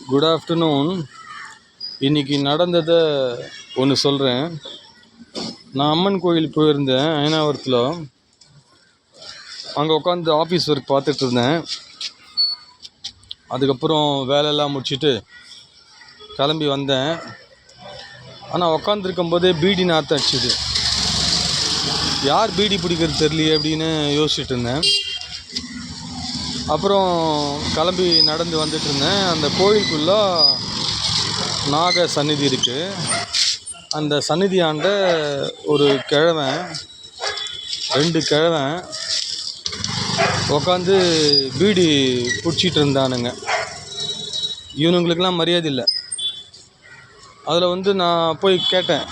Good afternoon. இன்றைக்கி நடந்ததை ஒன்று சொல்கிறேன். நான் அம்மன் கோயில் போயிருந்தேன் அயனாவரத்தில். அங்கே உட்காந்து ஆஃபீஸ் ஒர்க் பார்த்துட்ருந்தேன். அதுக்கப்புறம் வேலையெல்லாம் முடிச்சுட்டு கிளம்பி வந்தேன். ஆனால் உட்காந்துருக்கும் போதே பீடி நாற்றம் அடிச்சுது. யார் பீடி பிடிக்கிறது தெரியலையே அப்படின்னு யோசிச்சுட்டு இருந்தேன். அப்புறம் கிளம்பி நடந்து வந்துட்டு இருந்தேன். அந்த கோயிலுக்குள்ளே நாக சந்நிதி இருக்குது. அந்த சந்நிதியாண்ட ஒரு கிழவன், 2 கிழவன் உக்காந்து பீடி பிடிச்சிட்டு இருந்தானுங்க. இவனுங்களுக்கெல்லாம் மரியாதை இல்லை. அதில் நான் போய் கேட்டேன்,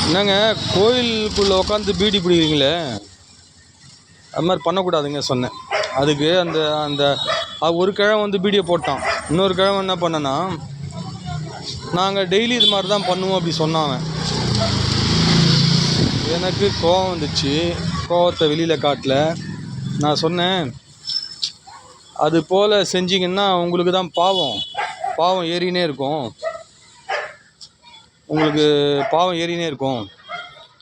என்னங்க கோயிலுக்குள்ளே உட்காந்து பீடி பிடிக்கிறீங்களே, அது மாதிரி பண்ணக்கூடாதுங்க சொன்னேன். அதுக்கு அந்த அந்த ஒரு கிழவன் பீடியை போட்டான். இன்னொரு கிழவன் என்ன பண்ணனா, நாங்கள் டெய்லி இது மாதிரி தான் பண்ணுவோம் அப்படி சொன்னாங்க. எனக்கு கோவம் வந்துச்சு. கோவத்தை வெளியில் காட்டல. நான் சொன்னேன், அது போல் செஞ்சிங்கன்னா உங்களுக்கு தான் பாவம் ஏறினே இருக்கும், உங்களுக்கு பாவம் ஏறினே இருக்கும்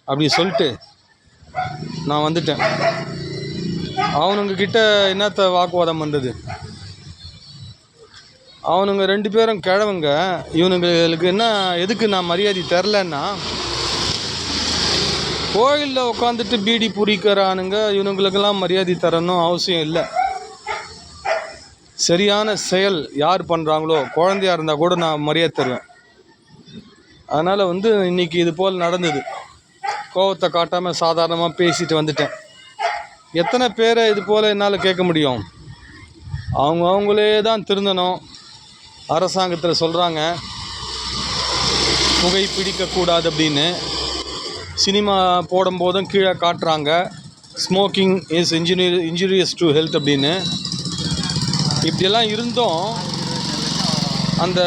அப்படி சொல்லிட்டு நான் வந்துட்டேன். அவனுங்க கிட்ட என்னத்த வாக்குவாதம் பண்ணுறது? அவனுங்க 2 பேரும் கிழவங்க. இவனுங்களுக்கு என்ன, எதுக்கு நான் மரியாதை தரலன்னா, கோயிலில் உட்காந்துட்டு பீடி பிடிக்கிறானுங்க, இவனுங்களுக்கெல்லாம் மரியாதை தரணும் அவசியம் இல்லை. சரியான செயல் யார் பண்ணுறாங்களோ, குழந்தையாக இருந்தால் கூட நான் மரியாதை தருவேன். அதனால் இன்றைக்கி இது போல் நடந்தது. கோவத்தை காட்டாமல் சாதாரணமாக பேசிட்டு வந்துட்டேன். எத்தனை பேரை இது போல் என்னால் கேட்க முடியும்? அவங்களே தான் திருந்தணும். அரசாங்கத்தில் சொல்கிறாங்க புகை பிடிக்கக்கூடாது அப்படின்னு. சினிமா போடும்போதும் கீழே காட்டுறாங்க, smoking is injurious to health அப்படின்னு. இப்படியெல்லாம் இருந்தும் அந்த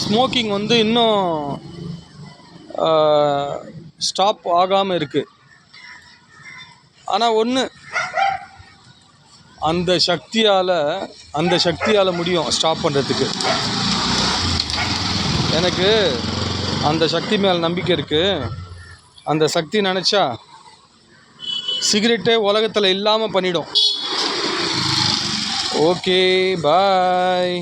ஸ்மோக்கிங் இன்னும் ஸ்டாப் ஆகாமல் இருக்குது. ஆனால் ஒன்று, அந்த சக்தியால் முடியும் ஸ்டாப் பண்ணுறதுக்கு. எனக்கு அந்த சக்தி மேல் நம்பிக்கை இருக்குது. அந்த சக்தி நினச்சா சிகரெட்டே உலகத்தில் இல்லாமல் பண்ணிடும். ஓகே, பாய்.